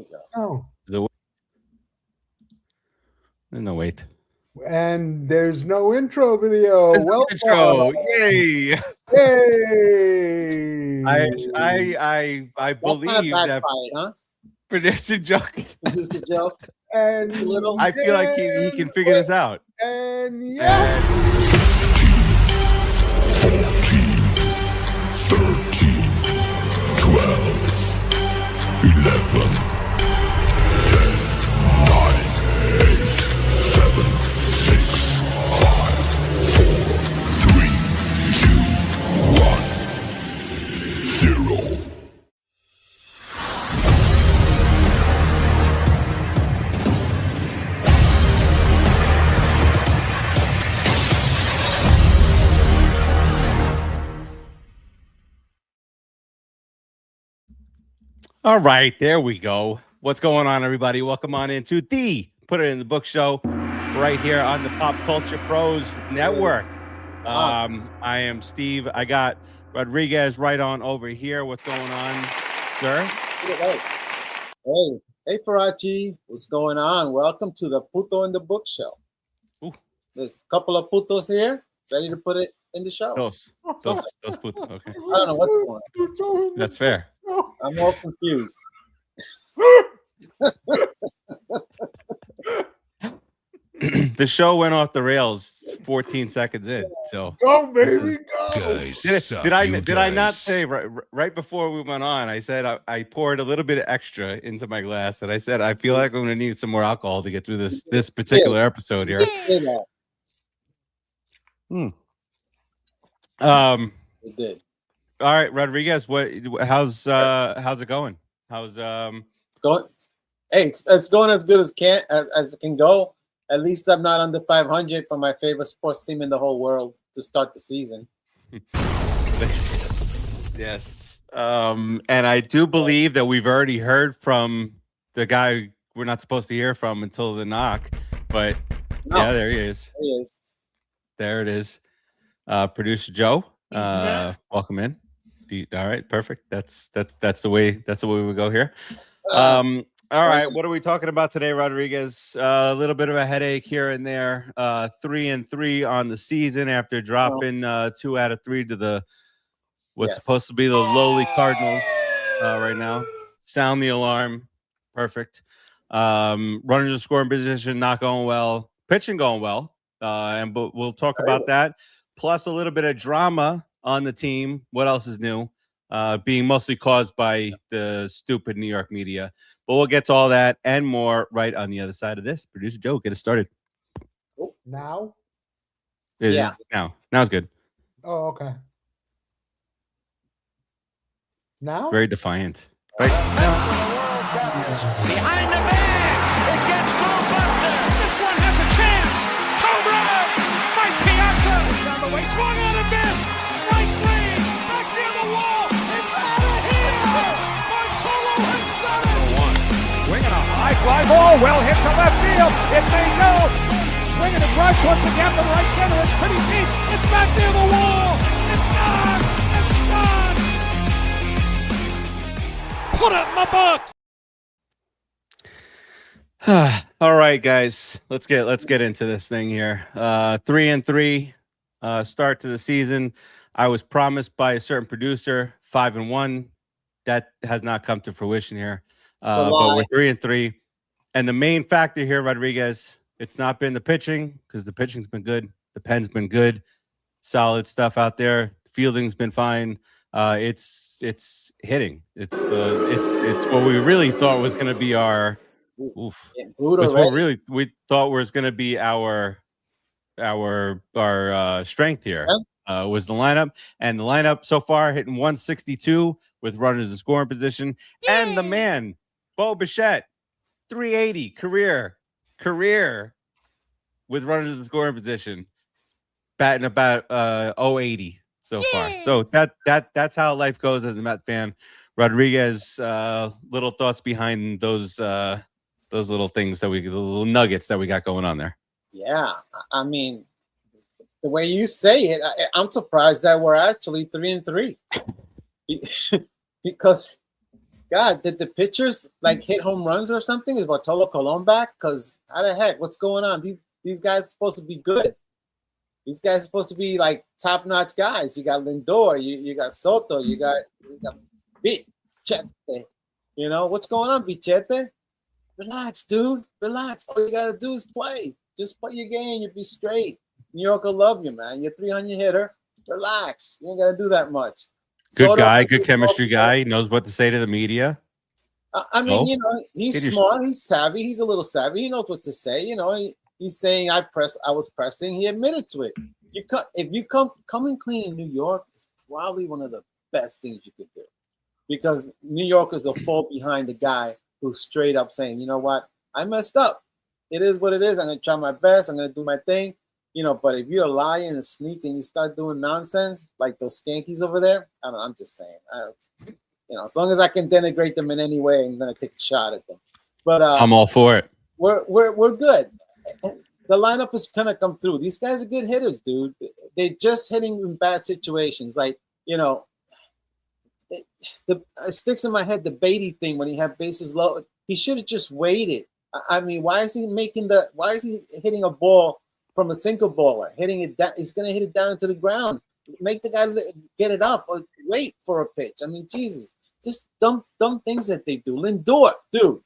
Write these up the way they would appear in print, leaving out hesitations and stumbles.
we go. Oh. There's no wait. And there's no intro video. There's no intro. Yay! Yay! I believe that huh? producer Joe. This is a joke. And I feel like he can figure this out. And yeah. 14, 13, 12, 11, 10, 9, 8, 7, 6, 5, 4, 3, 2, 1, 0. All right, there we go. What's going on, everybody? Welcome on into the Put It in the Book show right here on the Pop Culture Pros Network. I am Steve. I got Rodriguez right on over here. What's going on, sir? Hey, Farace. What's going on? Welcome to the Puto in the Book show. Ooh. There's a couple of putos here ready to put it in the show. Those putos. Okay. I don't know what's going on. That's fair. I'm all confused. The show went off the rails 14 seconds in. So go, baby, go. Did I not say right before we went on? I said I poured a little bit of extra into my glass, and I said I feel like I'm gonna need some more alcohol to get through this particular episode here. It did. All right, Rodriguez, how's it going? How's going? Hey, it's going as good as it can go. At least I'm not under 500 for my favorite sports team in the whole world to start the season. Yes. And I do believe that we've already heard from the guy we're not supposed to hear from until the knock. But yeah, there he is. There he is. There it is. Producer Joe, welcome in. All right, perfect. That's the way we go here. All right, what are we talking about today, Rodriguez? A little bit of a headache here and there. 3-3 on the season after dropping 2 out of 3 to what's supposed to be the lowly Cardinals right now. Sound the alarm. Perfect. Runners in scoring position not going well. Pitching going well. But we'll talk about that. Plus a little bit of drama on the team. What else is new? Being mostly caused by the stupid New York media. But we'll get to all that and more right on the other side of this. Producer Joe, get us started. Now? Yeah. Now's good. Oh, okay. Now? Very defiant. Right now. Behind the bag. It gets through Buckner. This one has a chance. Home run. Mike Piazza is on the way. Swung on a bit. Strike 3. Back near the wall. It's out of here. Bartolo has done it. Swinging a high fly ball. Well hit to left field. It may go. Swinging a drive towards the gap to right center. It's pretty deep. It's back near the wall. It's gone. It's gone. Put it in the books. All right, guys, let's get into this thing here. 3-3 start to the season. I was promised by a certain producer 5-1. That has not come to fruition here. But we're 3-3, and the main factor here, Rodriguez, it's not been the pitching because the pitching's been good, the pen's been good, solid stuff out there. Fielding's been fine. It's hitting. It's what we really thought was going to be our. Oof. It's what really we thought was going to be our strength here. Was the lineup, and the lineup so far hitting 162 with runners in scoring position. Yay! And the man, Bo Bichette, 380 career with runners in scoring position, batting about 080 so far. So that's how life goes as a Met fan. Rodriguez, little thoughts behind those little things those little nuggets that we got going on there. Yeah, I mean, the way you say it, I'm surprised that we're actually 3-3 because God, did the pitchers like hit home runs or something? Is Bartolo Colon back? Because how the heck? What's going on? These guys are supposed to be good. These guys are supposed to be like top-notch guys. You got Lindor, you got Soto, you got Bichette. You know what's going on, Bichette? Relax, dude. Relax. All you gotta do is play. Just play your game. You'll be straight. New York will love you, man. You're 300 hitter. Relax. You ain't gotta do that much. Good Soto, guy, good chemistry guy. Knows what to say to the media. I mean, you know, he's smart. He's savvy. He's a little savvy. He knows what to say. You know, he's saying I was pressing. He admitted to it. If you come clean in New York, it's probably one of the best things you could do, because New Yorkers will fall behind the guy who's straight up saying, you know what, I messed up. It is what it is. I'm gonna try my best. I'm gonna do my thing. You know, but if you're lying and sneaking, you start doing nonsense like those skankies over there. I don't know, I'm just saying. You know, as long as I can denigrate them in any way, I'm gonna take a shot at them. But I'm all for it. We're good. The lineup is gonna come through. These guys are good hitters, dude. They're just hitting in bad situations. Like, you know, it sticks in my head the Beatty thing when he had bases low. He should have just waited. I mean, why is he hitting a ball from a single baller? Hitting it down, he's gonna hit it down into the ground. Make the guy get it up or wait for a pitch. I mean, Jesus, just dumb things that they do. Lindor, dude.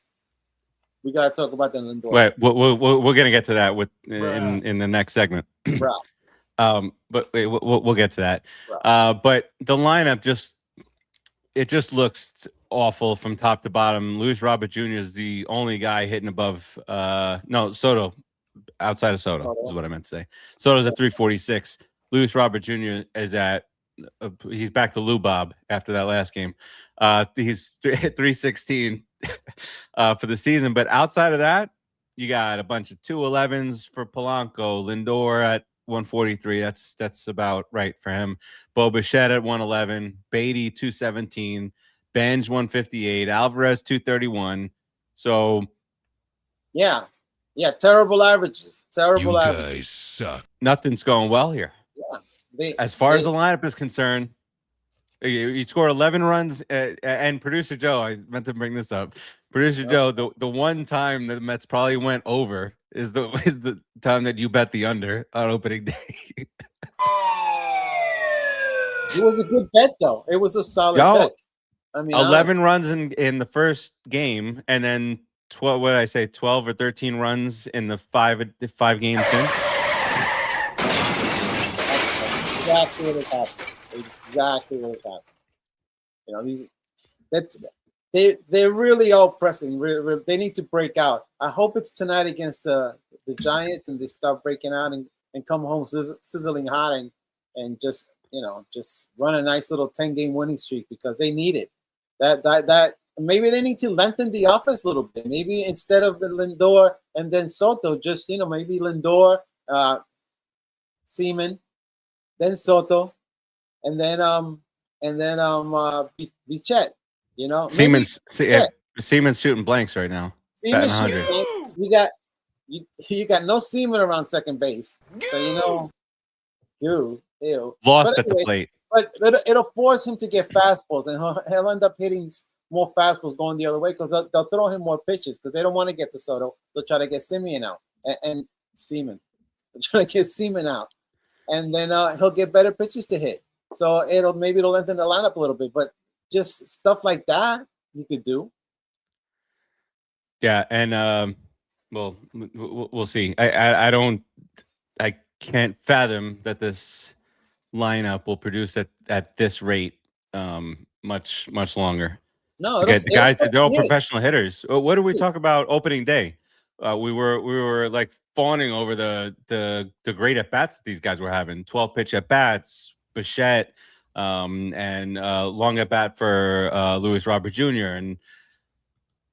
We gotta talk about the Lindor. Wait, we're gonna get to that in the next segment. Bro. But wait, we'll get to that. But the lineup just looks awful from top to bottom. Luis Robert Jr. is the only guy hitting above. Soto, outside of Soto is what I meant to say. Soto's at 346. Luis Robert Jr. is at. He's back to Lou Bob after that last game. He's at 316 for the season. But outside of that, you got a bunch of 211s for Polanco, Lindor at 143. That's about right for him. Bo Bichette at 111, Beatty 217, Benj 158, Alvarez 231. So yeah, terrible averages. Terrible You averages. guys suck. Nothing's going well here. Yeah. As far as the lineup is concerned, you score 11 runs, and producer Joe, I meant to bring this up. Producer Joe, the one time the Mets probably went over is the time that you bet the under on opening day. It was a good bet, though. It was a solid bet. I mean, 11 runs in the first game, and then 12. What did I say? 12 or 13 runs in the five games since. Exactly what has happened. Exactly what has happened. You know, they're really all pressing. They need to break out. I hope it's tonight against the Giants, and they start breaking out and come home sizzling hot and just run a nice little 10-game winning streak, because they need it. That maybe they need to lengthen the offense a little bit. Maybe instead of Lindor and then Soto, just maybe Lindor, Seaman, then Soto, and then Bichette. You know, Seaman's shooting blanks right now. Seaman's shooting blanks. You got no Seaman around second base, so ew. Lost at the plate. But it'll force him to get fastballs, and he'll end up hitting more fastballs going the other way, because they'll throw him more pitches, because they don't want to get to Soto. They'll try to get Semien out and Seaman. They'll try to get Seaman out, and then he'll get better pitches to hit. So it'll lengthen the lineup a little bit, but just stuff like that you could do. Yeah, and we'll see. I can't fathom that this lineup will produce at this rate much longer. No, the guys, they're all professional hitters. What do we talk about opening day? We were like fawning over the great at bats that these guys were having. 12 pitch at bats, Bichette, and long at bat for Luis Robert Jr. And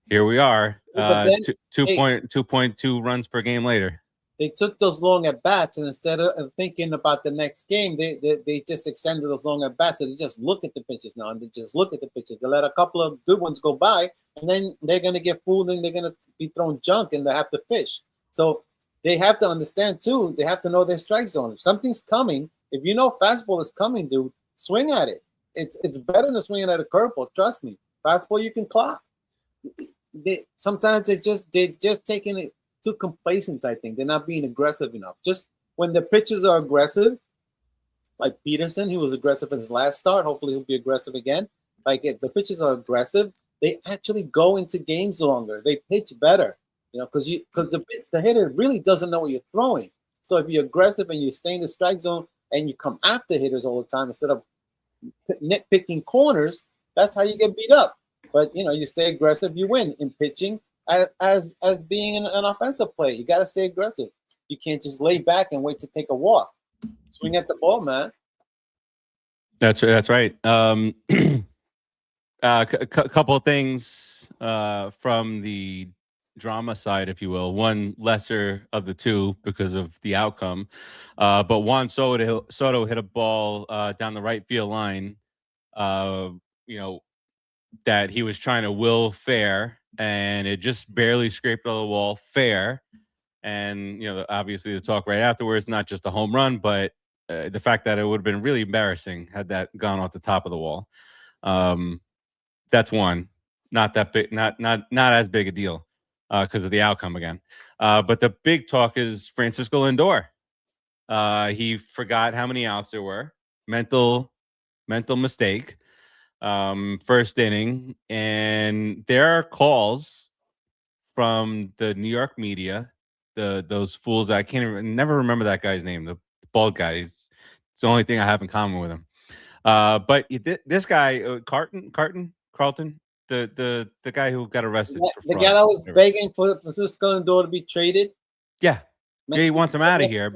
here we are, 2.2 runs per game later. They took those long at bats, and instead of thinking about the next game, they just extended those long at bats. So they just look at the pitches now, and they just look at the pitches. They let a couple of good ones go by, and then they're going to get fooled, and they're going to be thrown junk, and they have to fish. So they have to understand too. They have to know their strike zone. If something's coming, if fastball is coming, dude, swing at it. It's better than swinging at a curveball. Trust me. Fastball you can clock. Sometimes they're just taking it too complacent. I think they're not being aggressive enough. Just when the pitchers are aggressive, like Peterson, he was aggressive in his last start. Hopefully, he'll be aggressive again. Like if the pitchers are aggressive, they actually go into games longer. They pitch better, because the hitter really doesn't know what you're throwing. So if you're aggressive and you stay in the strike zone and you come after hitters all the time instead of nitpicking corners, that's how you get beat up. But you stay aggressive, you win in pitching. As being an offensive player, you got to stay aggressive. You can't just lay back and wait to take a walk. Swing at the ball, man. That's right. Couple of things from the drama side, if you will. One lesser of the two because of the outcome. But Juan Soto hit a ball down the right field line. That he was trying to will fair, and it just barely scraped on the wall fair. And obviously the talk right afterwards, not just a home run, but the fact that it would have been really embarrassing had that gone off the top of the wall. That's one, not that big, not as big a deal because of the outcome again. But the big talk is Francisco Lindor. He forgot how many outs there were. Mental mistake. First inning, and there are calls from the New York media, those fools that I never remember that guy's name, the bald guy. It's the only thing I have in common with him. But this guy, Carlton, the guy who got arrested. The guy that was begging for Francisco Lindor to be traded. Yeah, he wants him out of here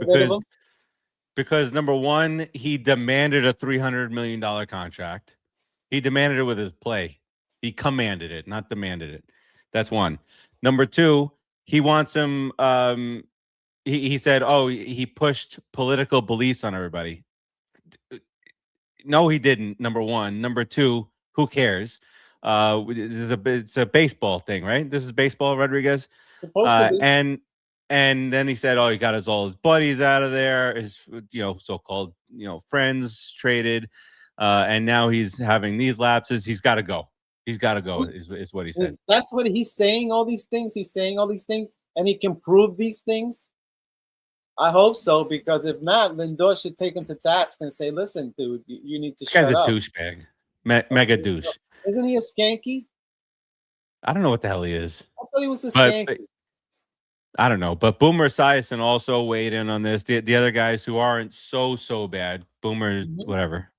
because number one, he demanded a $300 million contract. He demanded it with his play. He commanded it, not demanded it. That's one. Number two, he wants him. He said, he pushed political beliefs on everybody. No, he didn't. Number one. Number two, who cares? It's a baseball thing, right? This is baseball, Rodriguez. Supposed to be. And then he said, he got all his buddies out of there, his so-called friends traded. And now he's having these lapses. He's got to go. He's got to go, is what he said. That's what he's saying, all these things. He's saying all these things, and he can prove these things. I hope so, because if not, Lindor should take him to task and say, listen, dude, you need to shut up. This guy's a douchebag. Mega douche. Isn't he a skanky? I don't know what the hell he is. I thought he was a skanky. I don't know. But Boomer Esiason also weighed in on this. The other guys who aren't so bad. Boomer, whatever.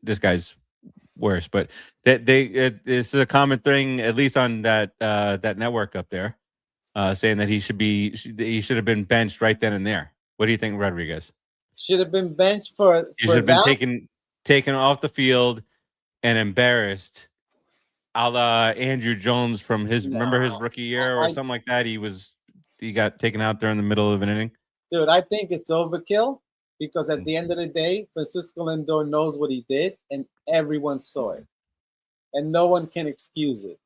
This guy's worse, but this is a common thing, at least on that network up there, saying that he should have been benched right then and there. What do you think, Rodriguez? Should have been benched for. He should have been taken off the field and embarrassed, a la Andrew Jones from remember his rookie year or something like that. He got taken out there in the middle of an inning. Dude, I think it's overkill. Because at the end of the day, Francisco Lindor knows what he did, and everyone saw it. And no one can excuse it.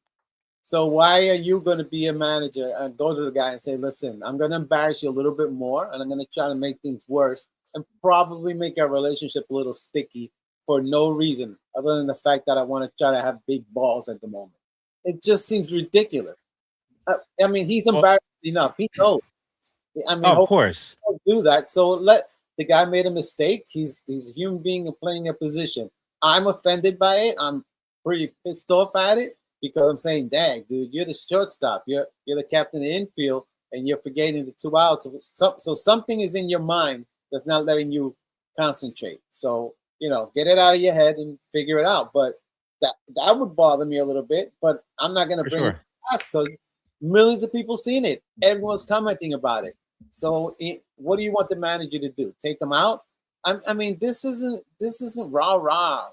So why are you going to be a manager and go to the guy and say, listen, I'm going to embarrass you a little bit more, and I'm going to try to make things worse and probably make our relationship a little sticky for no reason other than the fact that I want to try to have big balls at the moment. It just seems ridiculous. I mean, he's embarrassed enough. He knows. I mean, of course. Don't do that. So the guy made a mistake. He's a human being and playing a position. I'm offended by it. I'm pretty pissed off at it because I'm saying, dang, dude, you're the shortstop. You're the captain of the infield, and you're forgetting the 2 outs. So something is in your mind that's not letting you concentrate. So, get it out of your head and figure it out. But that would bother me a little bit. But I'm not going to bring it to pass because millions of people seen it. Everyone's commenting about it. So what do you want the manager to do? Take him out? I mean, this isn't rah-rah.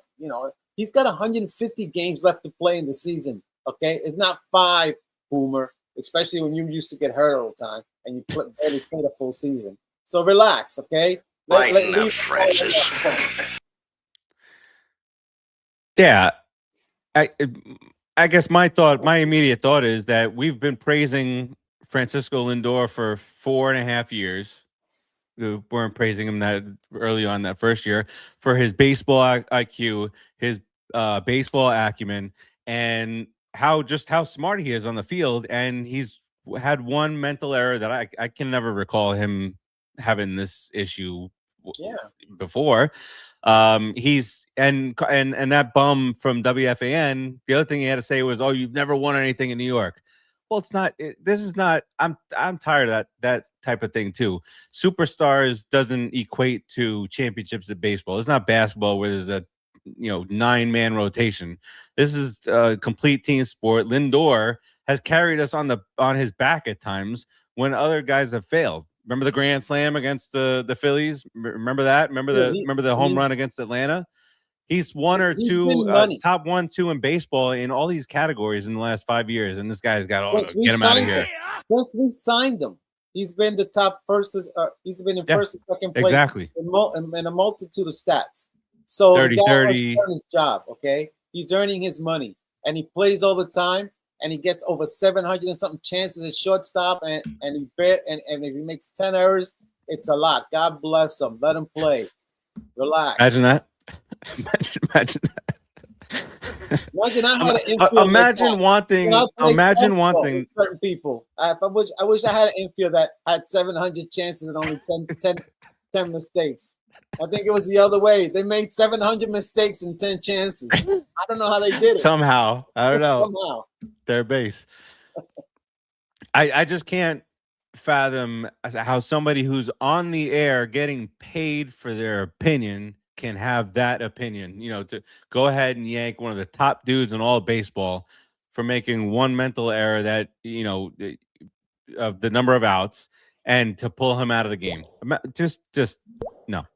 He's got 150 games left to play in the season, okay? It's not 5, Boomer, especially when you used to get hurt all the time and you barely played a full season. So relax, okay? Francis. Yeah. I guess my immediate thought is that we've been praising Francisco Lindor for 4.5 years. We weren't praising him that early on that first year for his baseball IQ, his baseball acumen and how smart he is on the field. And he's had one mental error that I can never recall him having this issue before. He's and that bum from WFAN, the other thing he had to say was, "Oh, you've never won anything in New York." Well, it's not. This is not. I'm tired of that type of thing too. Superstars doesn't equate to championships at baseball. It's not basketball where there's a 9-man rotation. This is a complete team sport. Lindor has carried us on his back at times when other guys have failed. Remember the grand slam against the Phillies? Remember that? Remember the home run against Atlanta? He's one or two top 1, 2 in baseball in all these categories in the last 5 years, and this guy's got all. Get him out of here. Plus, we signed him. He's been the top first. He's been in first and second place exactly in a multitude of stats. So 30, the guy 30. has done his job. Okay, he's earning his money, and he plays all the time. And he gets over 700 and something chances at shortstop, and if he makes 10 errors, it's a lot. God bless him. Let him play. Relax. Imagine that. Imagine that. Imagine wanting certain people. I wish I had an infield that had 700 chances and only 10 mistakes. I think it was the other way. They made 700 mistakes and 10 chances. I don't know how they did it. Somehow. I don't know. Somehow. Their base. I just can't fathom how somebody who's on the air getting paid for their opinion can have that opinion. To go ahead and yank one of the top dudes in all of baseball for making one mental error that, of the number of outs and to pull him out of the game. Just no.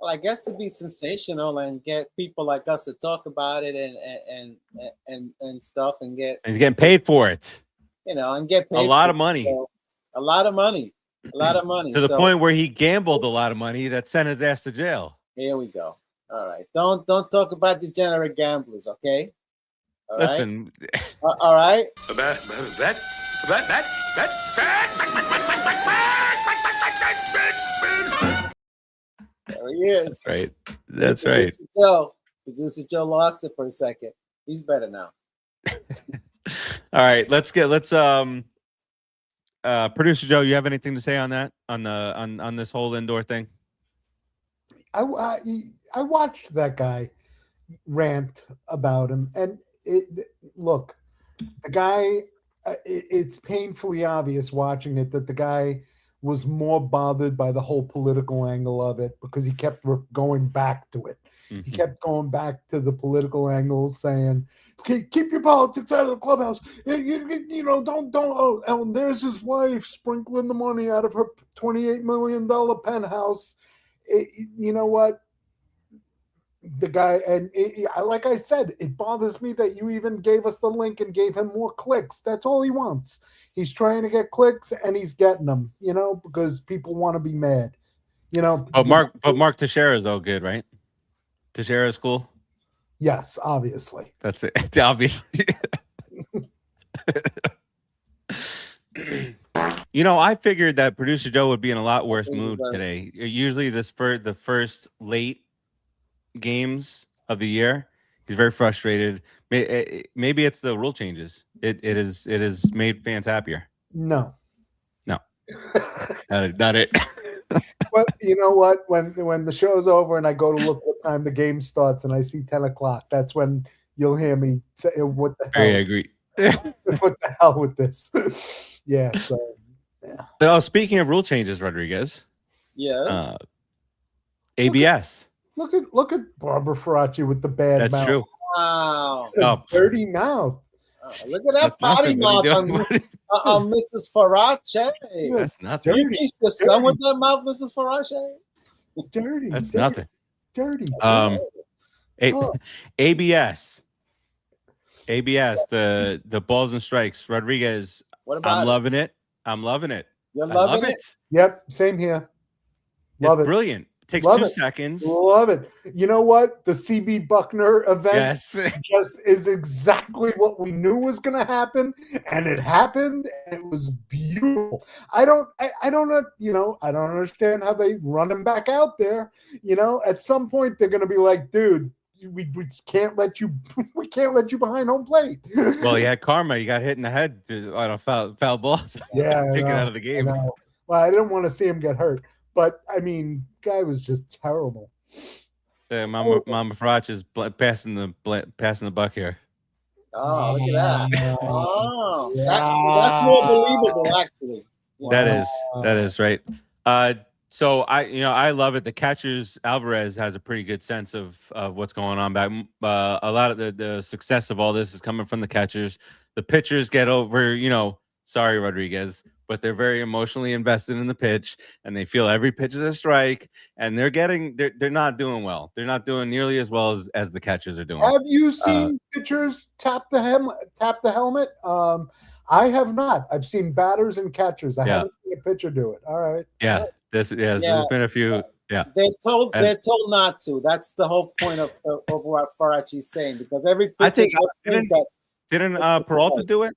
Well, I guess to be sensational and get people like us to talk about it and stuff and get. He's getting paid for it. And get paid a lot of money. A lot of money. To the point where he gambled a lot of money that sent his ass to jail. Here we go. All right. Don't talk about degenerate gamblers, okay? All Listen. Right? All right. There he is. That's right. Producer Joe lost it for a second. He's better now. All right, let's producer Joe, you have anything to say on that? On this whole Lindor thing? I watched that guy rant about him, and look, the guy. It's painfully obvious watching it that the guy was more bothered by the whole political angle of it because he kept going back to it. Mm-hmm. He kept going back to the political angle, saying, "Keep your politics out of the clubhouse. Don't." Oh, and there's his wife sprinkling the money out of her $28 million penthouse. You know what? The guy, and like I said, it bothers me that you even gave us the link and gave him more clicks. That's all he wants. He's trying to get clicks, and he's getting them, because people want to be mad. But Mark Teixeira is all good, right? Teixeira is cool. Yes, obviously. That's it. Obviously. I figured that producer Joe would be in a lot worse mood today. Usually, the first late games of the year, he's very frustrated. Maybe it's the rule changes. It has made fans happier. No. Not it. But you know what? When the show's over and I go to look what time the game starts and I see 10 o'clock, that's when you'll hear me say, "What the hell?" I agree. What the hell with this? Yeah. So. Yeah. Oh, speaking of rule changes, Rodriguez. Yeah. ABS. Look at Barbara Farace with the bad mouth. That's true. Wow. Dirty mouth. Look at that potty mouth on Mrs. Farace. That's nothing. You reached the sun with that mouth, Mrs. Farace? Dirty. That's nothing. Dirty. ABS. The balls and strikes. Rodriguez. What about loving it. I'm loving it. You're loving it? Yep. Same here. Love it's brilliant. It takes 2 seconds. Love it. You know what? The CB Buckner event just is exactly what we knew was going to happen, and it happened. And it was beautiful. I don't understand how they run him back out there. At some point they're going to be like, "Dude, we just can't let you we can't let you behind home plate. Well, you had karma. You got hit in the head on a foul ball. So Yeah, take it I know, out of the game. I know. Well, I didn't want to see him get hurt, but I mean, guy was just terrible. Mama Farace is passing the buck here. Oh, look at that. Oh, Yeah. that's more believable, actually. That is right. So I love it. The catchers, Alvarez has a pretty good sense of what's going on back. A lot of the success of all this is coming from the catchers. The pitchers get over, sorry, Rodriguez, but they're very emotionally invested in the pitch, and they feel every pitch is a strike, and they're not doing well. They're not doing nearly as well as the catchers are doing. Have you seen pitchers tap the helmet? I have not. I've seen batters and catchers. I haven't seen a pitcher do it. All right. Yeah. There's been a few. Yeah. They're told not to. That's the whole point of what Farace is saying, because every pitcher I think didn't Peralta do it?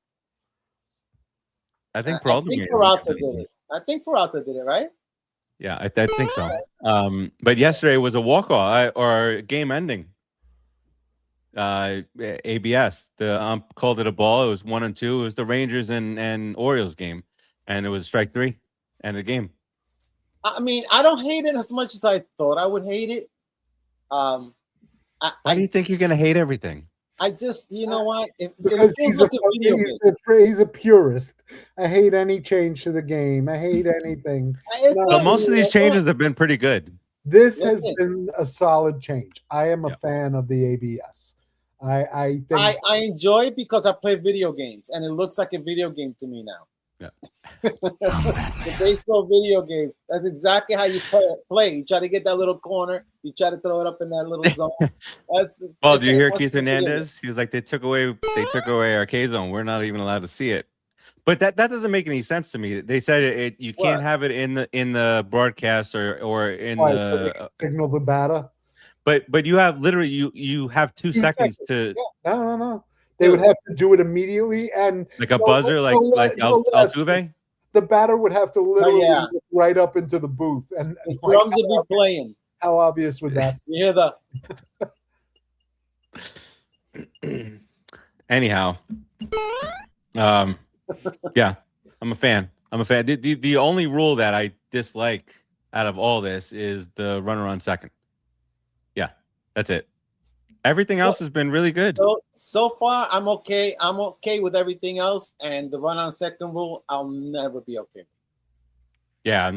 I think Peralta did it. I think Peralta did it, right? Yeah, I think so. But yesterday was a walk-off or game ending. ABS. The ump called it a ball. It was 1-2. It was the Rangers and Orioles game, and it was strike 3 and a game. I mean, I don't hate it as much as I thought I would hate it. Why do you think you're gonna hate everything? I just, you know what? Because he's a purist. I hate any change to the game. I hate anything. But most of these changes have been pretty good. This has been a solid change. I am a fan of the ABS. I think I enjoy it because I play video games, and it looks like a video game to me now. Yeah. The baseball video game. That's exactly how you play. You try to get that little corner. You try to throw it up in that little zone. Do you hear Keith Hernandez? He was like, they took away our K zone. We're not even allowed to see it. But that doesn't make any sense to me. They said you can't have it in the broadcast or in the signal the batter. But you have literally you have 2 seconds to. Yeah. No. They would have to do it immediately, and like a buzzer, like Altuve. The batter would have to literally look right up into the booth, and the drums would be playing. How obvious would that be? You hear the. Anyhow, yeah, I'm a fan. The only rule that I dislike out of all this is the runner on second. Yeah, that's it. Everything else has been really good. So far, I'm okay. I'm okay with everything else, and the run on second rule, I'll never be okay. Yeah,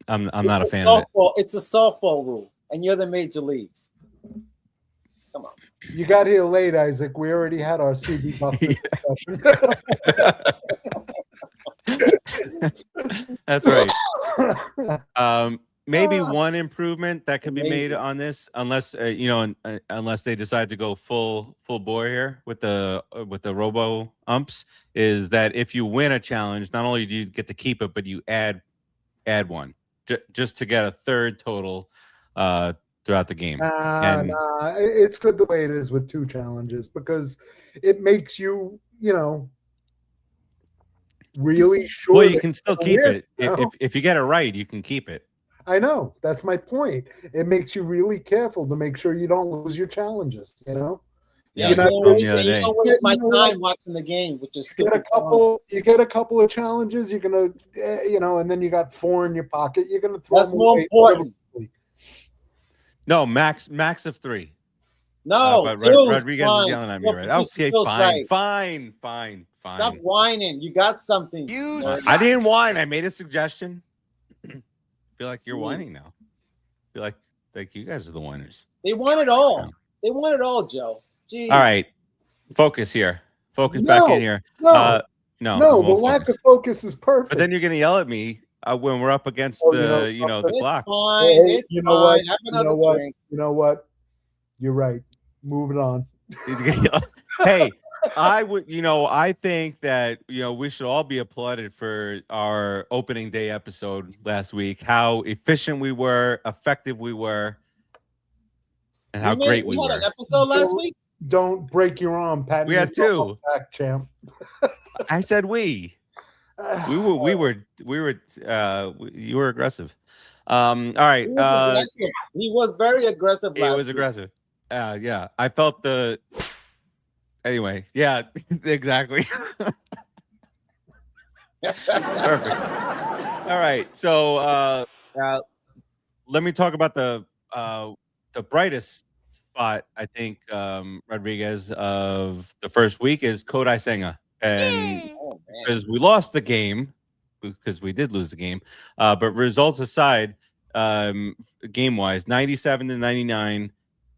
I'm not a fan of it. It's a softball rule, and you're the major leagues. Come on. You got here late, Isaac. We already had our CB Buffett discussion. That's right. Maybe one improvement that could be made on this, unless unless they decide to go full bore here with the robo umps, is that if you win a challenge, not only do you get to keep it, but you add one just to get a third total throughout the game. It's good the way it is with 2 challenges, because it makes you really sure. Well, you can still keep it if you get it right. You can keep it. I know. That's my point. It makes you really careful to make sure you don't lose your challenges, Yeah, you don't waste my time watching the game, which is you get a couple of challenges, you're gonna and then you got 4 in your pocket. You're gonna throw that's them more important. No, max of 3. No, Rodriguez is yelling at me right. Okay, fine. Stop whining. You got something. I didn't whine. I made a suggestion. I feel like you're whining now. I feel like you guys are the whiners. They want it all. They want it all, Joe. Jeez. All right. Focus here. Back in here. No, the lack of focus is perfect. But then you're going to yell at me when we're up against the clock. Fine. It's you know fine. what? Have another drink. You know what? You're right. Moving on. Hey, I think that we should all be applauded for our opening day episode last week. How efficient we were, effective we were, and how great we were. Had an episode last week. Don't break your arm, Pat. We had 2. Back, champ. I said we. You were aggressive. All right. He was very aggressive. He was aggressive. Yeah, I felt the. Anyway, yeah, exactly. Perfect. All right, so let me talk about the brightest spot. I think Rodriguez of the first week is Kodai Senga, and Oh man. because we lost the game, because we did lose the game, but results aside, game wise, 97 to 99,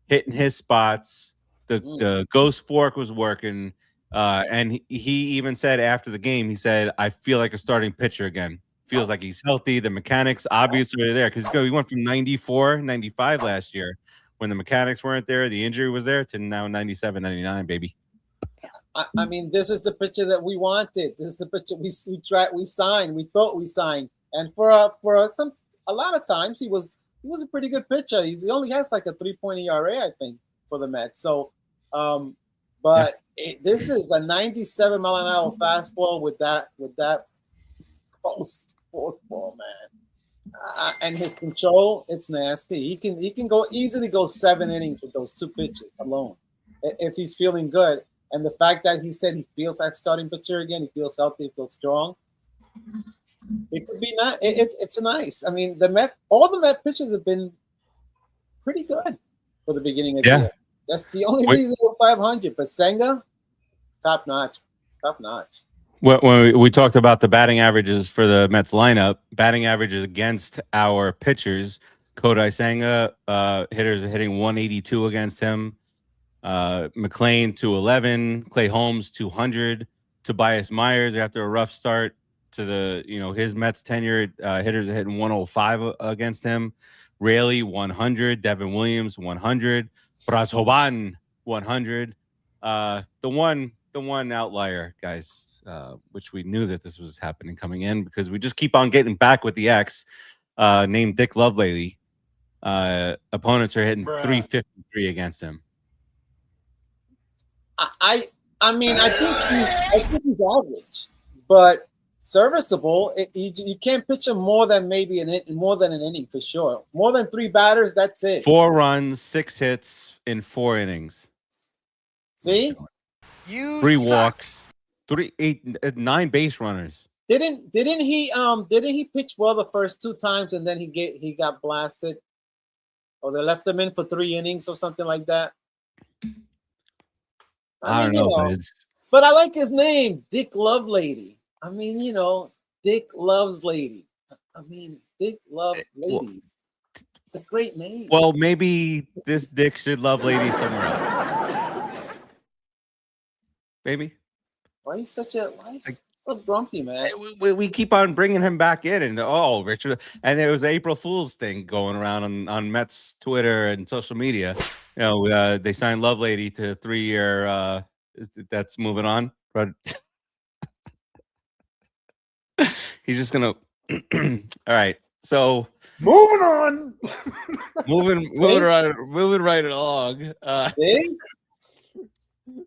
hitting his spots. The ghost fork was working. And he even said after the game, he said, I feel like a starting pitcher again. Feels like he's healthy. The mechanics obviously are there because he went from 94, 95 last year when the mechanics weren't there, the injury was there, to now 97, 99, baby. I mean, this is the pitcher that we wanted. This is the pitcher we signed. We thought we signed, and for a lot of times he was a pretty good pitcher. He only has like a 3.0 ERA, I think, for the Mets. So, this is a 97 mile an hour fastball with that post forkball, man. And his control, it's nasty. He can easily go 7 innings with those 2 pitches alone if he's feeling good. And the fact that he said he feels like starting pitcher again, he feels healthy, he feels strong. It could be not. It's nice. I mean, all the Met pitchers have been pretty good for the beginning of the year. That's the only reason we're 500. But Senga, top notch. When we talked about the batting averages for the Mets lineup, batting averages against our pitchers, Kodai Senga, hitters are hitting 182 against him. McLean 211, Clay Holmes 200, Tobias Myers after a rough start to his Mets tenure, hitters are hitting 105 against him. Raley 100, Devin Williams 100, Brazoban 100. The one outlier, guys, which we knew that this was happening coming in because we just keep on getting back with the X, named Dick Lovelady. Opponents are hitting 353 against him. I mean, I think he's average, but serviceable. You can't pitch him more than maybe an inning for sure. More than 3 batters, that's it. 4 runs, 6 hits in 4 innings. See, 3 walks, 9 base runners. Didn't he pitch well the first 2 times and then he got blasted, or they left him in for 3 innings or something like that? I don't know, but I like his name, Dick Lovelady. I mean, Dick loves lady. I mean, Dick loves ladies. It's a great name. Well, maybe this Dick should love ladies somewhere else. Maybe. Why are you so grumpy, man? We keep on bringing him back in, and Richard, and there was an April Fool's thing going around on Mets Twitter and social media. They signed Lovelady to a 3-year. That's moving on, but he's just gonna. All right, so moving on, moving right along. See?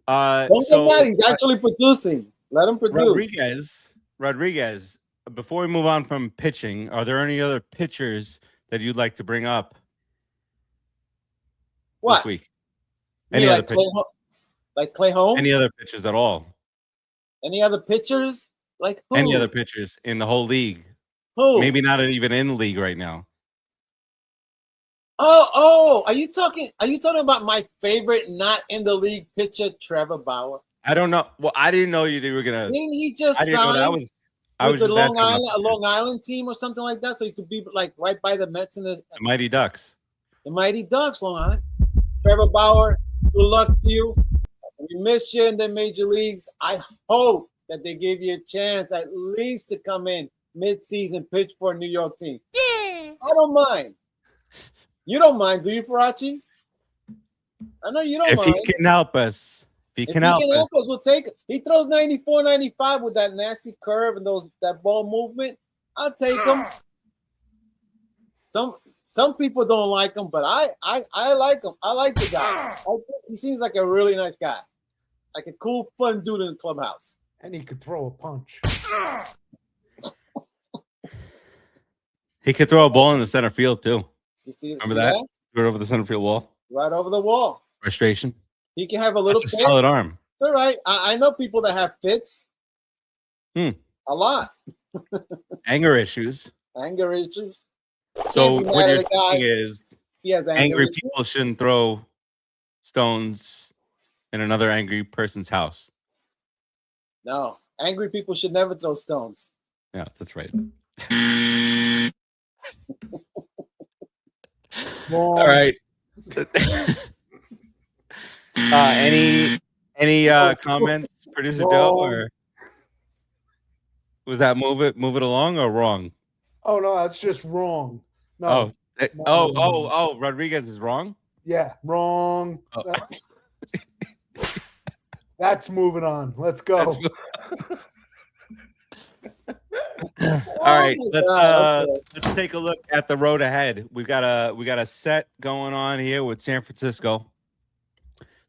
Don't get mad. He's actually producing. Let him produce. Rodriguez. Before we move on from pitching, are there any other pitchers that you'd like to bring up? What? This week? Any other pitchers? Like Clay Holmes? Any other pitchers at all? Any other pitchers? Like who? Any other pitchers in the whole league? Who? Maybe not even in the league right now. Oh, are you talking about my favorite not in the league pitcher, Trevor Bauer? I don't know. Well, I didn't know they were gonna. Didn't he just sign with the Long Island team or something like that? So he could be like right by the Mets and the Mighty Ducks. The Mighty Ducks, Long Island. Trevor Bauer, good luck to you. We miss you in the major leagues. I hope that they give you a chance at least to come in mid-season, pitch for a New York team. Yeah. I don't mind. You don't mind, do you, Farace? I know you don't mind. If he can help us. If he can help us, we'll take it. He throws 94, 95 with that nasty curve and that ball movement. I'll take him. Some people don't like him, but I like him. I like the guy. I think he seems like a really nice guy. Like a cool, fun dude in the clubhouse. And he could throw a punch. He could throw a ball in the center field too. Remember that? Right over the center field wall. Right over the wall. Frustration. He can have a little That's a fit. solid arm. All right. I know people that have fits. A lot. Anger issues. Anger issues. So Can't be what mad you're at a guy. saying is He has anger angry issues. people shouldn't throw stones in another angry person's house. No. Angry people should never throw stones. Yeah, that's right. All right. Any comments, Producer Joe, or was that move it along or wrong? Oh no, that's just wrong. No. Oh, Rodriguez is wrong? Yeah, wrong. Oh. That's moving on. Let's go. All right, let's take a look at the road ahead. We got a set going on here with San Francisco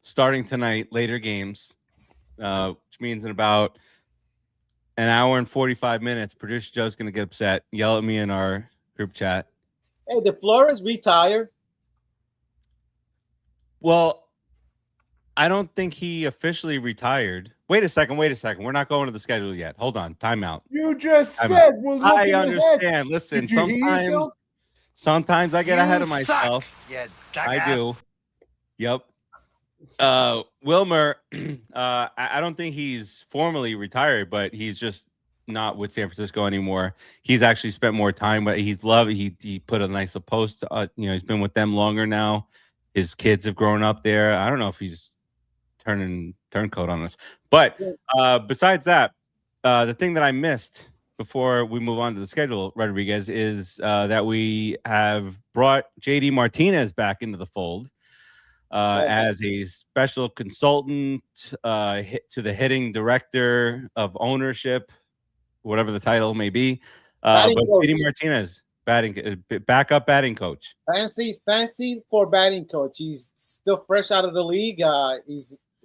starting tonight, later games, which means in about an hour and 45 minutes, Producer Joe's going to get upset, yell at me in our group chat. Hey, did Flores retire? Well, I don't think he officially retired. Wait a second. We're not going to the schedule yet. Hold on. Timeout. You just said we're looking I understand. ahead. Listen, Did you hear sometimes I get ahead of myself. Yeah, I do. Yep. Wilmer, I don't think he's formally retired, but he's just not with San Francisco anymore. He's actually spent more time, but he put a nice post. He's been with them longer now. His kids have grown up there. I don't know if he's turncoat on us. But besides that, the thing that I missed before we move on to the schedule, Rodriguez, is that we have brought JD Martinez back into the fold as a special consultant to the hitting director of ownership, whatever the title may be. But JD Martinez, backup batting coach. Fancy for batting coach. He's still fresh out of the league.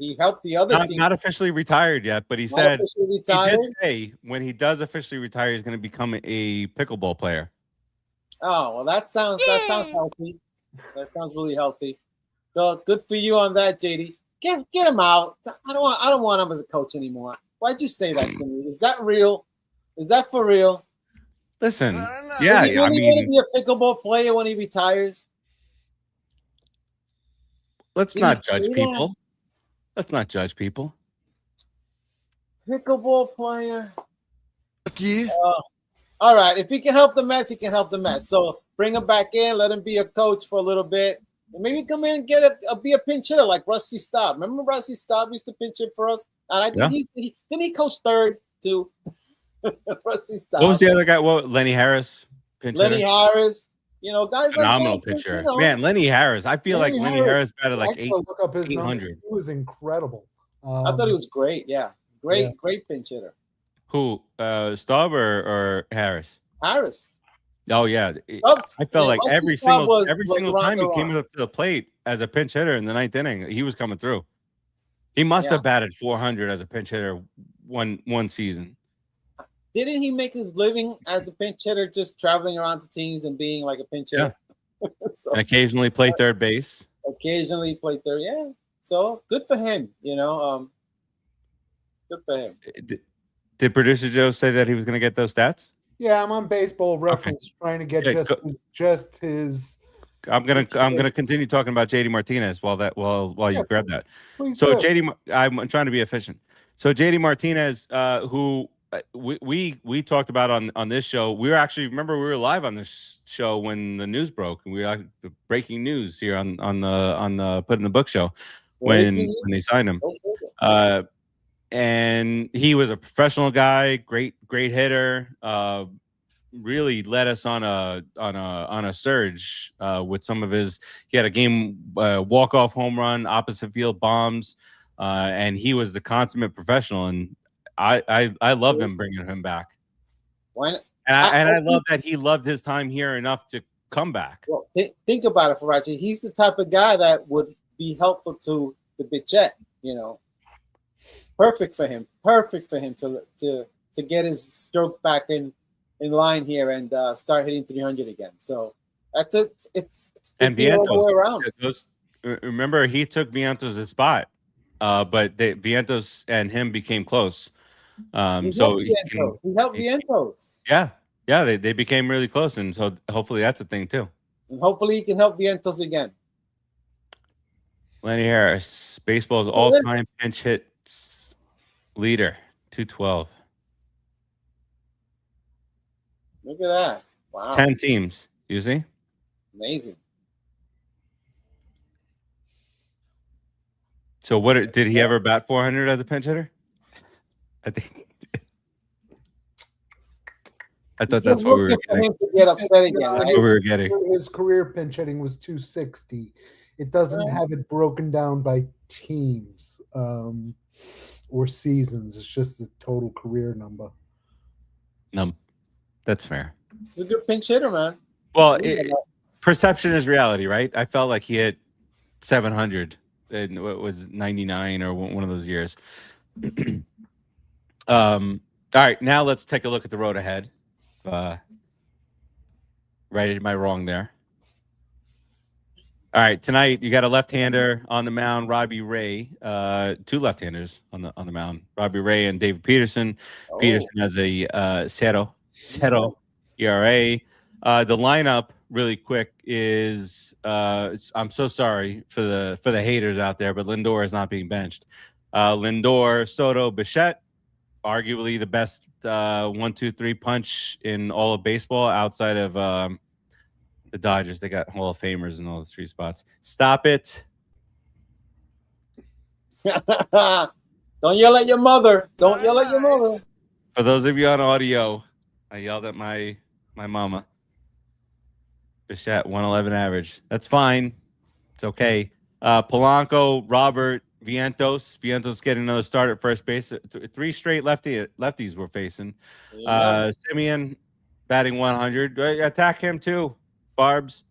He helped the other team. Not officially retired yet, but he said he did say when he does officially retire, he's going to become a pickleball player. Oh well, that sounds healthy. That sounds really healthy. So good for you on that, JD. Get him out. I don't want him as a coach anymore. Why'd you say that to me? Is that real? Is that for real? Listen, yeah, is he really going to be a pickleball player when he retires? Let's not judge people. Let's not judge people. Pickleball player. All right. If he can help the Mets, he can help the Mets. So bring him back in. Let him be a coach for a little bit. And maybe come in and be a pinch hitter like Rusty Staub. Remember Rusty Staub used to pinch hit for us? And I think he coached third too. Rusty Staub. What was the other guy? Lenny Harris. Lenny Harris. Guys phenomenal like that, pitcher. Man, Lenny Harris. I feel like Lenny Harris batted like look up his 800. He was incredible. I thought he was great. Yeah. Great pinch hitter. Who? Staub or Harris? Harris. Oh yeah. I felt like every single time he came up to the plate as a pinch hitter in the ninth inning, he was coming through. He must have batted 400 as a pinch hitter one season. Didn't he make his living as a pinch hitter, just traveling around to teams and being like a pinch hitter? Yeah. And occasionally play third base. Occasionally play third, yeah. So good for him, Good for him. Did Producer Joe say that he was going to get those stats? Yeah, I'm on Baseball Reference trying to get just his. I'm gonna continue talking about JD Martinez while you grab that. So JD, I'm trying to be efficient. So JD Martinez, who we talked about on this show. We were live on this show when the news broke, and we were breaking news here on the Put in the Book show when they signed him. And he was a professional guy, great hitter. Really led us on a surge with some of his. He had a game walk-off home run, opposite field bombs, and he was the consummate professional. And I love them bringing him back. Why not? And I love that he loved his time here enough to come back. Well, think about it, Farace. He's the type of guy that would be helpful to the Bichette. Perfect for him to get his stroke back in line here and start hitting 300 again. So that's it. It's and all the way around. remember he took Vientos' spot, but Vientos and him became close. So he helped Vientos. Yeah, they became really close, and so hopefully that's a thing too. And hopefully he can help Vientos again. Lenny Harris, baseball's all-time pinch hits leader, 212. Look at that! Wow, 10 teams. You see? Amazing. So did he ever bat 400 as a pinch hitter? I thought that's what we were getting. Him to get upset again, right? That's what we were getting. His career pinch hitting was 260. It doesn't have it broken down by teams or seasons. It's just the total career number. No, that's fair. He's a good pinch hitter, man. Well, perception is reality, right? I felt like he hit 700 in what was 99 or one of those years. All right, now let's take a look at the road ahead. Right, am I wrong there? All right, tonight you got a left-hander on the mound, Robbie Ray. Two left-handers on the mound, Robbie Ray and David Peterson. Peterson has a 0 ERA. The lineup, really quick, is I'm so sorry for the haters out there, but Lindor is not being benched. Lindor, Soto, Bichette, arguably the best 1-2-3 punch in all of baseball outside of the Dodgers. They got Hall of Famers in all the three spots. Stop it. Don't yell at your mother. Don't yell at your mother. For those of you on audio, I yelled at my mama. Bichette, 111 average. That's fine. It's okay. Polanco, Robert, Vientos. Vientos getting another start at first base. 3 straight lefties we're facing. Simeon batting 100. Attack him too. Barbs,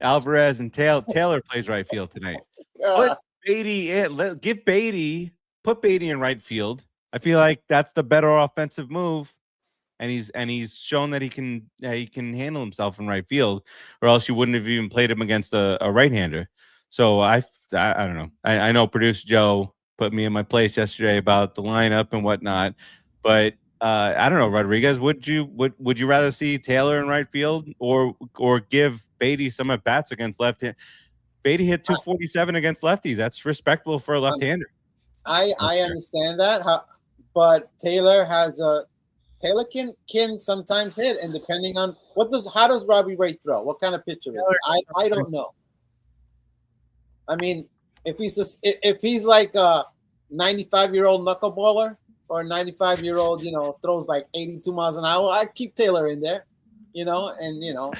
Alvarez, and Taylor plays right field tonight. Put Beatty in. Put Beatty in right field. I feel like that's the better offensive move, and he's shown that he can handle himself in right field, or else you wouldn't have even played him against a right-hander. So I don't know. I know producer Joe put me in my place yesterday about the lineup and whatnot, but I don't know, Rodriguez. Would you rather see Taylor in right field or give Beatty some at bats against left hand? Beatty hit 247 against lefties. That's respectable for a left-hander. I understand that, but Taylor can sometimes hit, and depending on how does Robbie Ray throw? What kind of pitcher is he? I don't know. I mean, if he's like a 95-year-old knuckleballer or a 95-year-old, throws like 82 miles an hour, I'd keep Taylor in there, and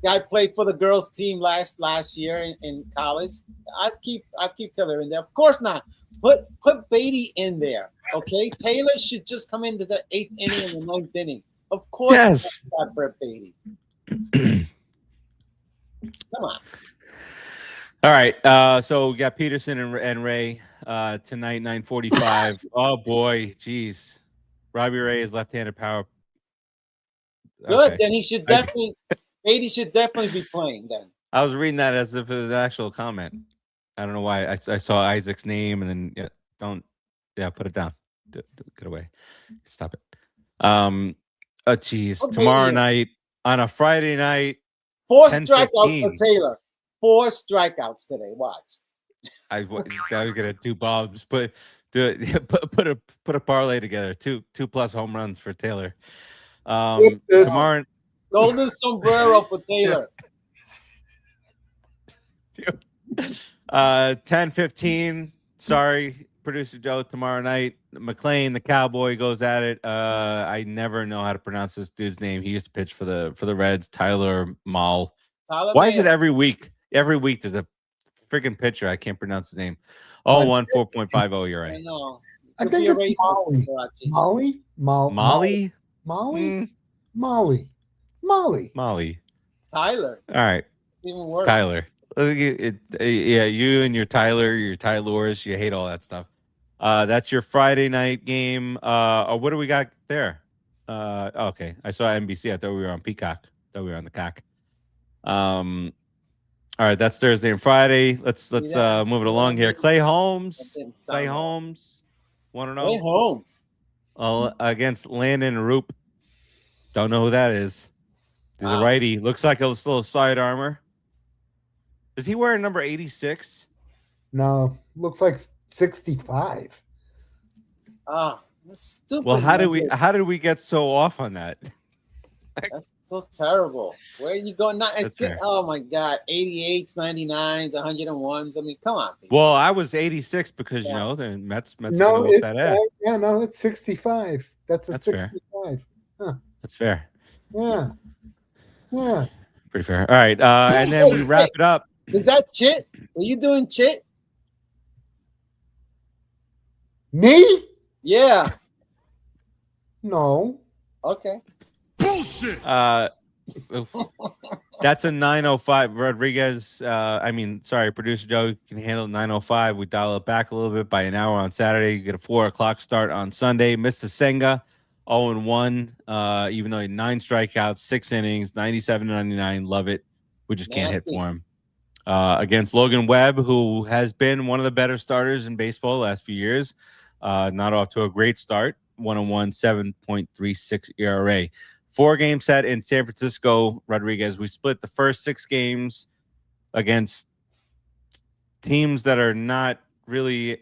guy played for the girls team last year in college. I'd keep Taylor in there. Of course not. Put Beatty in there. Okay, Taylor should just come into the 8th inning and the 9th inning. Of course, yes. Not Brett Beatty. Come on. All right. So we got Peterson and Ray tonight, 9:45. Oh boy, geez. Robbie Ray is left-handed power. Good. Okay. Then he should Beatty should definitely be playing then. I was reading that as if it was an actual comment. I don't know why. I saw Isaac's name and then put it down. Get away. Stop it. Geez. Tomorrow night on a Friday night. 4 strikeouts for Taylor. 4 strikeouts today. Watch. I was gonna do Bob's, put a parlay together. Two plus home runs for Taylor. Tomorrow. Golden sombrero for Taylor. 10:15. Sorry, producer Joe. Tomorrow night, McLean, the Cowboy, goes at it. I never know how to pronounce this dude's name. He used to pitch for the Reds. Tyler Mahl. Why is it every week? Every week there's a freaking pitcher. I can't pronounce his name. 4.50 ERA. I know. I think it's Molly. Molly. Tyler. All right. Even worse. Tyler. Yeah, you and your Tylors, you hate all that stuff. That's your Friday night game. What do we got there? Okay. I saw NBC. I thought we were on Peacock. I thought we were on the cock. All right, that's Thursday and Friday. Let's move it that? along here. Clay Holmes. didn't Clay sound right. Holmes. Want to Clay know? Holmes. Against Landon Roop. Don't know who that is. He's a Wow. righty. Looks like a little side armor. Is he wearing number 86? No, looks like 65. Ah, that's stupid. Well, how number. did we get so off on that? That's so terrible. Where are you going? That's fair. Oh my God, 88s, 99s, 101s. I mean, come on. People. Well, I was 86 because you know the Mets are No, gonna whoop that ass. yeah, no, it's 65. That's That's 65. fair. Huh. That's fair. Yeah. Yeah. Pretty fair. All right, and then we wrap it up. Is that Chit? Are you doing Chit? Me? Yeah. No. Okay. Bullshit. That's a 905. Rodriguez. Producer Joe, you can handle 905. We dial it back a little bit by an hour on Saturday. You get a 4 o'clock start on Sunday. Mr. Senga, 0-1. Even though he had 9 strikeouts, 6 innings, 97-99. Love it. We just can't hit for him. Against Logan Webb, who has been one of the better starters in baseball the last few years. Not off to a great start. 1-1, 7.36 ERA. 4-game set in San Francisco, Rodriguez. We split the first 6 games against teams that are not really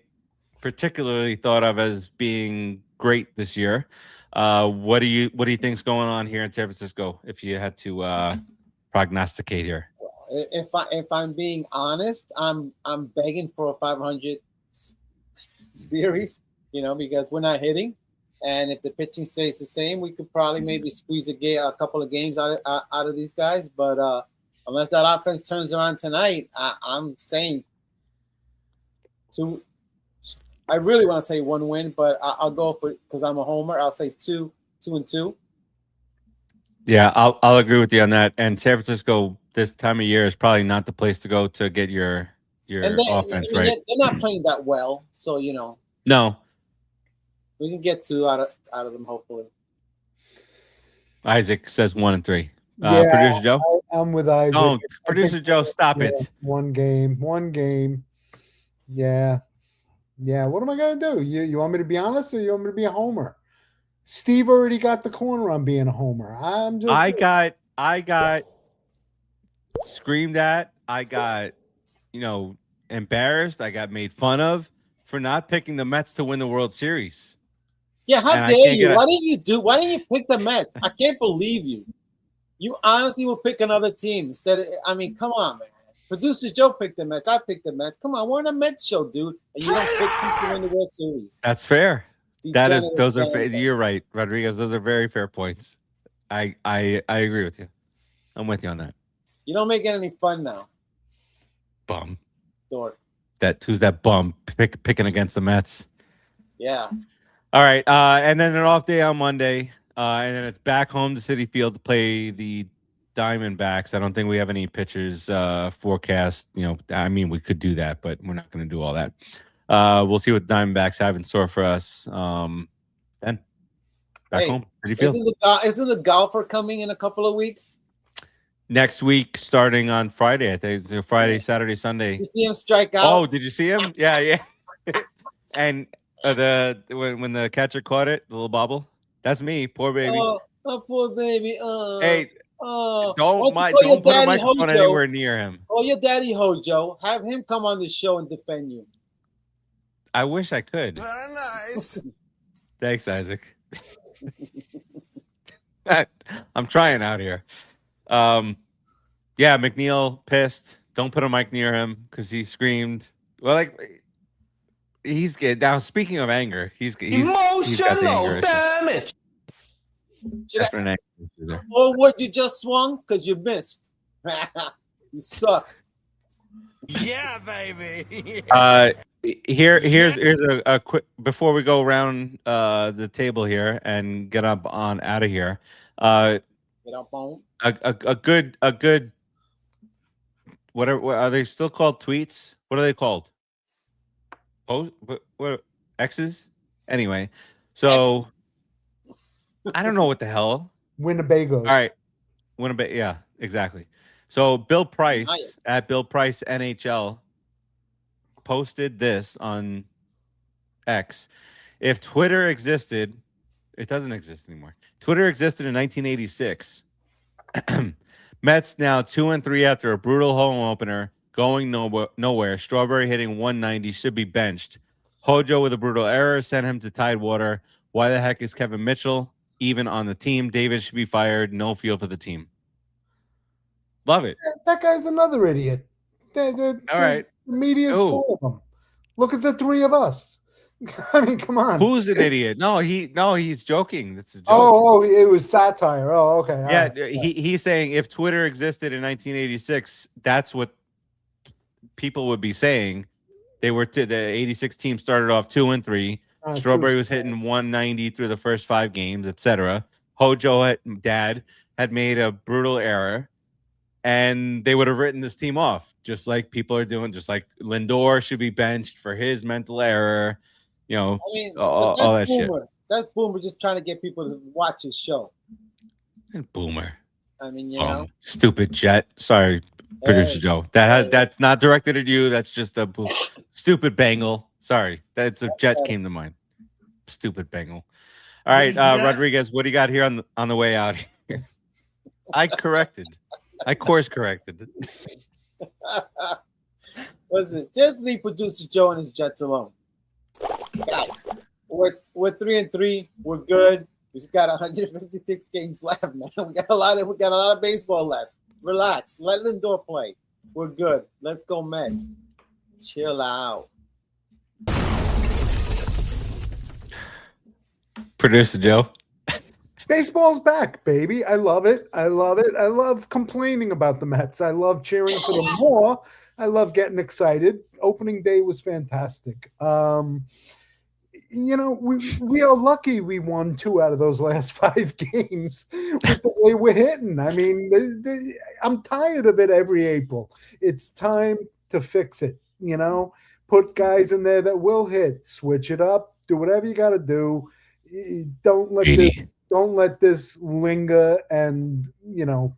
particularly thought of as being great this year. What do you think's going on here in San Francisco? If you had to prognosticate here, If I'm being honest, I'm begging for a 500 series. Because we're not hitting. And if the pitching stays the same, we could probably maybe squeeze a couple of games out of these guys. But unless that offense turns around tonight, I'm saying two. I really want to say 1 win, but I'll go for it because I'm a homer. I'll say 2-2. Yeah, I'll agree with you on that. And San Francisco this time of year is probably not the place to go to get your offense right. They're not playing that well, so No. We can get 2 out of them, hopefully. Isaac says 1-3. Yeah, Producer Joe? I'm with Isaac. Don't. Producer Joe, stop it. 1 game. Yeah. Yeah, what am I going to do? You want me to be honest or you want me to be a homer? Steve already got the corner on being a homer. I got screamed at. I got, embarrassed. I got made fun of for not picking the Mets to win the World Series. Yeah, how dare you? Why didn't you pick the Mets? I can't believe you. You honestly will pick another team instead of, come on, man. Producer Joe picked the Mets. I picked the Mets. Come on, we're on a Mets show, dude. And you don't pick people to win the World Series. That's fair. You're right, Rodriguez. Those are very fair points. I agree with you. I'm with you on that. You don't make it any fun now. Bum. Dork. Who's that bum picking against the Mets? Yeah. All right, and then an off day on Monday, and then it's back home to Citi Field to play the Diamondbacks. I don't think we have any pitchers forecast. We could do that, but we're not going to do all that. We'll see what the Diamondbacks have in store for us. Then back home, Citi Field. Isn't the golfer coming in a couple of weeks? Next week, starting on Friday. I think it's Friday, Saturday, Sunday. You see him strike out? Oh, did you see him? Yeah. And when the catcher caught it, the little bobble. That's me, poor baby. Oh, poor baby. Hey, don't put a microphone anywhere near him. Oh, your daddy Hojo. Have him come on the show and defend you. I wish I could. Very nice. Thanks, Isaac. I'm trying out here. Yeah, McNeil pissed. Don't put a mic near him because he screamed. Well, he's good. Now, speaking of anger, he's emotional damage. Or what you just swung because you missed. You suck. Yeah, baby. Here's a quick before we go around the table here and get up on out of here. Get up on a good. What are they still called? Tweets? What are they called? Post? What X's? Anyway, so I don't know what the hell. Winnebagos. All right, Winnebago. Yeah, exactly. So Bill Price at Bill Price NHL posted this on X. If Twitter existed, it doesn't exist anymore. Twitter existed in 1986. Mets now 2-3 after a brutal home opener, going nowhere. Strawberry hitting 190, should be benched. Hojo with a brutal error sent him to Tidewater. Why the heck is Kevin Mitchell even on the team? David should be fired. No field for the team. Love it. That guy's another idiot. All right. The media's full of them. Look at the three of us. I mean, come on. Who's an idiot? No, he's joking. That's a joke. Oh, it was satire. Oh, okay. Yeah, right. He's saying if Twitter existed in 1986, that's what people would be saying. They were the 86 team started off 2-3. Strawberry was hitting 190 through the first 5 games, etc. Hojo dad had made a brutal error, and they would have written this team off, just like people are doing. Just like Lindor should be benched for his mental error. You know, I mean, all that shit. That's Boomer just trying to get people to watch his show. Boomer. I mean, you know, stupid jet. Sorry, producer Joe. That's not directed at you. That's just a stupid Bengal. Sorry, that's a jet came to mind. Stupid Bengal. All right, Rodriguez, what do you got here on the way out here? I course corrected. Listen, just leave producer Joe and his Jets alone. Guys, we're 3-3. We're good. We just got 156 games left, man. We got a lot of baseball left. Relax. Let Lindor play. We're good. Let's go, Mets. Chill out. Producer Joe. Baseball's back, baby. I love it. I love it. I love complaining about the Mets. I love cheering for them more. I love getting excited. Opening day was fantastic. You know, we are lucky we won 2 out of those last 5 games with the way we're hitting. I mean, I'm tired of it every April. It's time to fix it, you know. Put guys in there that will hit. Switch it up. Do whatever you got to do. Don't let this linger and, you know,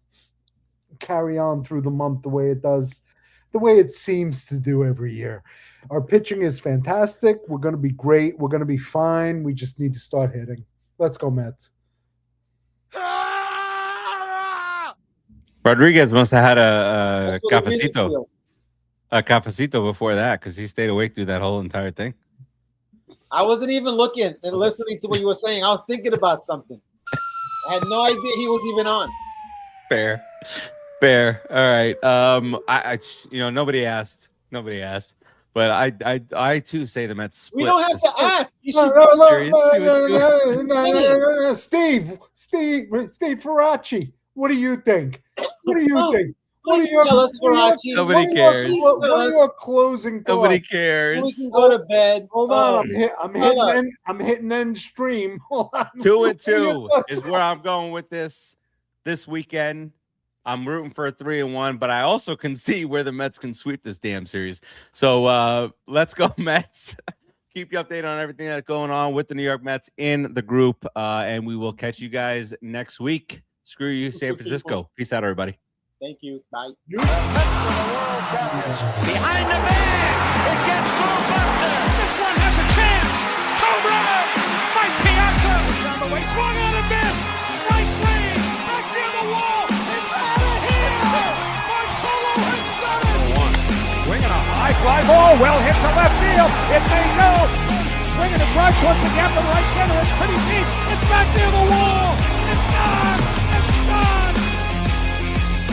carry on through the month the way it does, the way it seems to do every year. Our pitching is fantastic. We're going to be great. We're going to be fine. We just need to start hitting. Let's go, Mets. Rodriguez must have had a cafecito before that, because he stayed awake through that whole entire thing. I wasn't even looking and listening to what you were saying. I was thinking about something. I had no idea he was even on. Fair. All right. I nobody asked, but I too say the Mets split. We don't have to ask. You should Steve Farace. What do you think? Nobody cares. What are your closing thoughts? Nobody cares. We can go to bed. Hold on, I'm hitting end stream. 2-2 is where I'm going with this weekend. I'm rooting for a 3-1, but I also can see where the Mets can sweep this damn series. So let's go, Mets. Keep you updated on everything that's going on with the New York Mets in the group, and we will catch you guys next week. Screw you, San Francisco. Peace out, everybody. Thank you. Bye. Behind the man. It gets through Buster. This one has a chance. Home run. Mike Piazza. Down the way. Swung on a miss. Strike 3. Back near the wall. It's out of here. Bartolo has done it. Swinging a high fly ball. Well hit to left field. It may go. Swinging a drive towards the gap to right center. It's pretty deep. It's back near the wall.